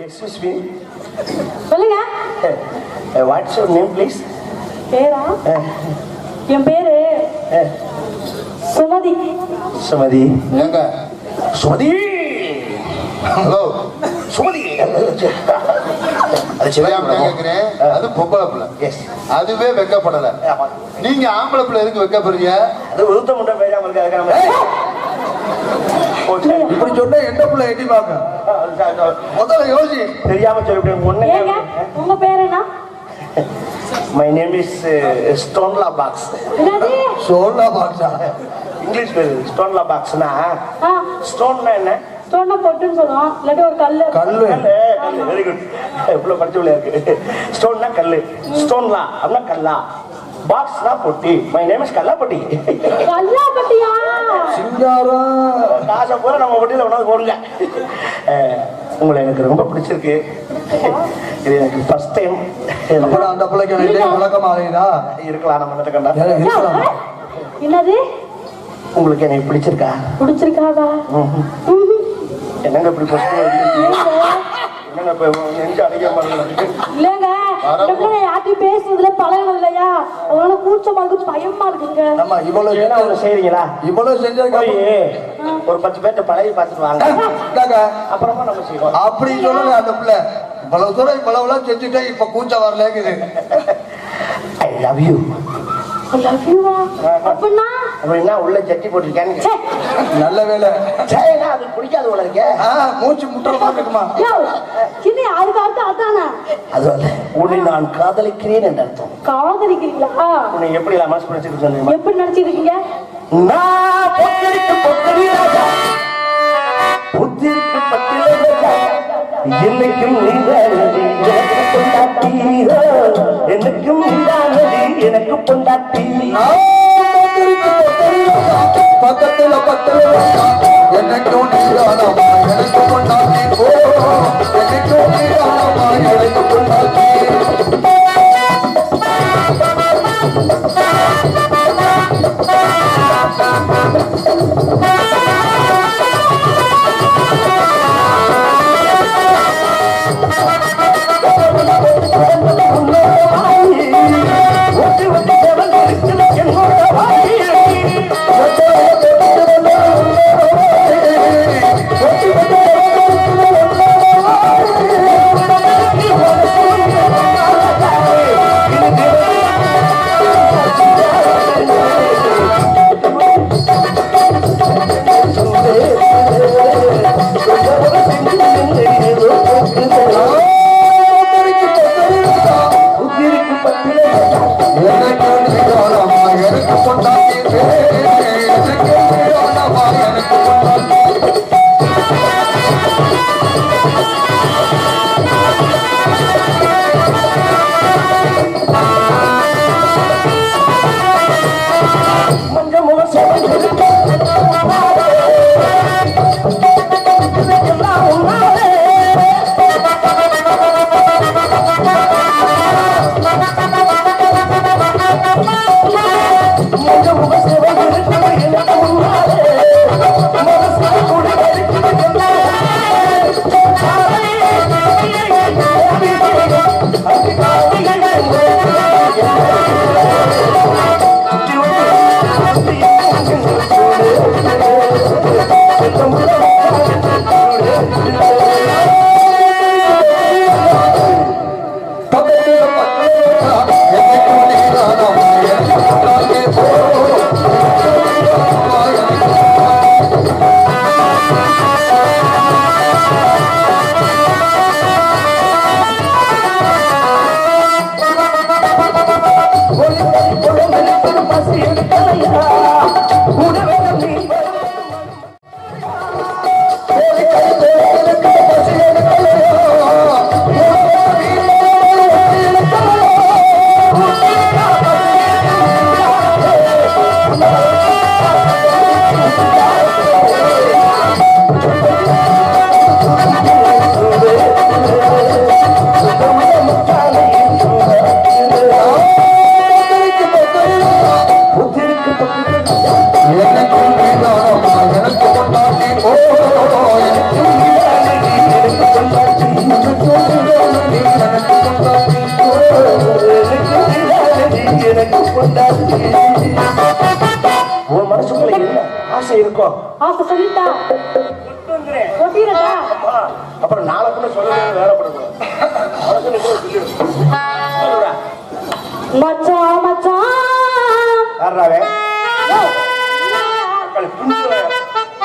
Excuse me. சொல்லுங்க. What's your name please? பேரா? என் பேரு சுமதி. சுமதி. ஏங்க சுமதி. ஹலோ சுமதி. அது சிவகாமி கேட்கிறேன். அது பொம்பளை பிள்ளை. எஸ். அதுவே வெக்கப்படல. நீங்க ஆம்பளை பிள்ளை எதுக்கு வெக்கப்படுறீங்க? அது உருத்த முட்டை பேசாம இருக்காங்க. இப்படி சொன்னா எந்த பிள்ளை எட்டி பார்க்க முதல்ல யோசி. தெரியாம சொல்லிவிட்டேன். ஏங்க உங்க பேர் என்ன? மை நேம் இஸ் ஸ்டோன்லா பாக்ஸ். என்னது? சோல்லா பாக்ஸா? இங்கிலீஷ் பேரு ஸ்டோன்லா பாக்ஸ்னா ஸ்டோன்னா என்ன? ஸ்டோன்னா பொட்டுன்னு சொல்லுவோம். இல்லாட்டி ஒரு கல்லு. கல்லு. கல்லு. Very good. இவ்வளவு படிச்சவளே இருக்கு. ஸ்டோன்னா கல்லு. ஸ்டோன்லா அப்படின்னா கல்லா. பாக்ஸ்னா பொட்டி. மை நேம் இஸ் கல்லா பொட்டி. கல்லா பட்டியா? சிங்காரம். காசை போல நம்ம பொட்டியில உணவு போடுங்க. உங்களை எனக்கு ரொம்ப பிடிச்சிருக்கு. இது எனக்கு ஃபர்ஸ்ட் டைம். அப்புறம் அந்த பிள்ளைக்கு விளக்கம் ஆகுதா? இருக்கலாம் நம்ம கிட்ட கண்டா. என்னது? உங்களுக்கு எனக்கு பிடிச்சிருக்கா? பிடிச்சிருக்காதா? என்னங்க இப்படி ஃபர்ஸ்ட் என்னங்க இப்ப நெஞ்சு அடிக்க மாட்டேங்குது. இல்லங்க யார்ட்டையும் பேசுறதுல பழகம் இல்லையா, அதனால கூச்சமா இருக்கு, பயமா இருக்குங்க. நம்ம இவ்வளவு ஏன்னா ஒண்ணு செய்றீங்களா? இவ்வளவு செஞ்சதுக்கு போய் ஒரு 10 பேர்ட்ட பழகி பார்த்துட்டு வாங்க. அப்புறமா நம்ம செய்வோம். அப்படி சொல்லல அந்த பிள்ளை. இவ்வளவு தூரம் இவ்வளவுலாம் செஞ்சுட்டே இப்ப கூச்சம் வரலேங்குது. I love you. அப்படின்னா உள்ள ஜட்டி போட்டிருக்கேன்னு. நல்ல வேலை. சரினா அது பிடிக்காது உள்ள இருக்க. மூச்சு முட்டமா இருக்குமா? அதுக்கு அர்த்தம் அதானே? அது அல்ல, உன்னை நான் காதலிக்கிறேன் என்று அர்த்தம். காதலிக்கிறீங்களா? உன்னை எப்படி மனசு பிடிச்சிருக்கு சொல்லுங்க. எப்படி நினைச்சிருக்கீங்க? நான் பொத்திருக்கு பொத்திரி ராஜா, புத்திருக்கு பத்திர ராஜா, என்னைக்கும் நீதானடி எனக்கு பொண்டாட்டி, என்னைக்கும் நீதானடி எனக்கு பொண்டாட்டி. பக்கத்துல பக்கத்துல என்னைக்கும் நீதானமா எனக்கு பொண்டாட்டி, என்னைக்கும் நீதானமா எனக்கு பொண்டாட்டி. ஆசை சொல்லிட்டா விட்டு வந்துறேன். ஒட்டிடட்டா ஆமா. அப்புறம் நாளைக்குள்ள சொல்லவே வேலைப்படக்கூடாது. அவனுக்கு சொல்லிடு. சொல்லுடா. மச்சான் மச்சான் யாராவே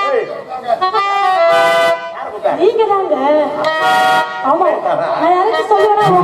ஏய், நீங்க தாங்க ஆமா நான் யாருக்கு சொல்லுவேன்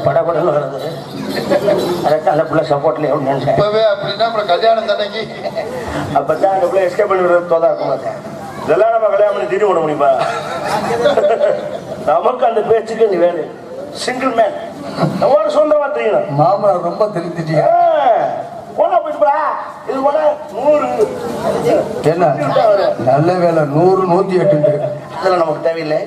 படப்படன்னு வருது. அதுக்கு அந்த பிள்ளை சப்போர்ட்ல எவ்வளோ நினைச்சேன். இப்பவே அப்படின்னா அப்புறம் கல்யாணம் தன்னைக்கு அப்பதான் அந்த பிள்ளை எஸ்கேப் பண்ணி விடுறது தோதா இருக்க மாட்டேன். இதெல்லாம் நம்ம கல்யாணம் பண்ணி திடீர் விட முடியுமா? நமக்கு அந்த பேச்சுக்கு நீ வேலை சிங்கிள் மேன் நம்மளோட சொந்தமா தெரியணும். மாமனார் ரொம்ப திருத்திட்டியா? போனா போயிட்டு இது போல 100 என்ன நல்ல வேலை 100 108 இதெல்லாம் நமக்கு தேவையில்லை.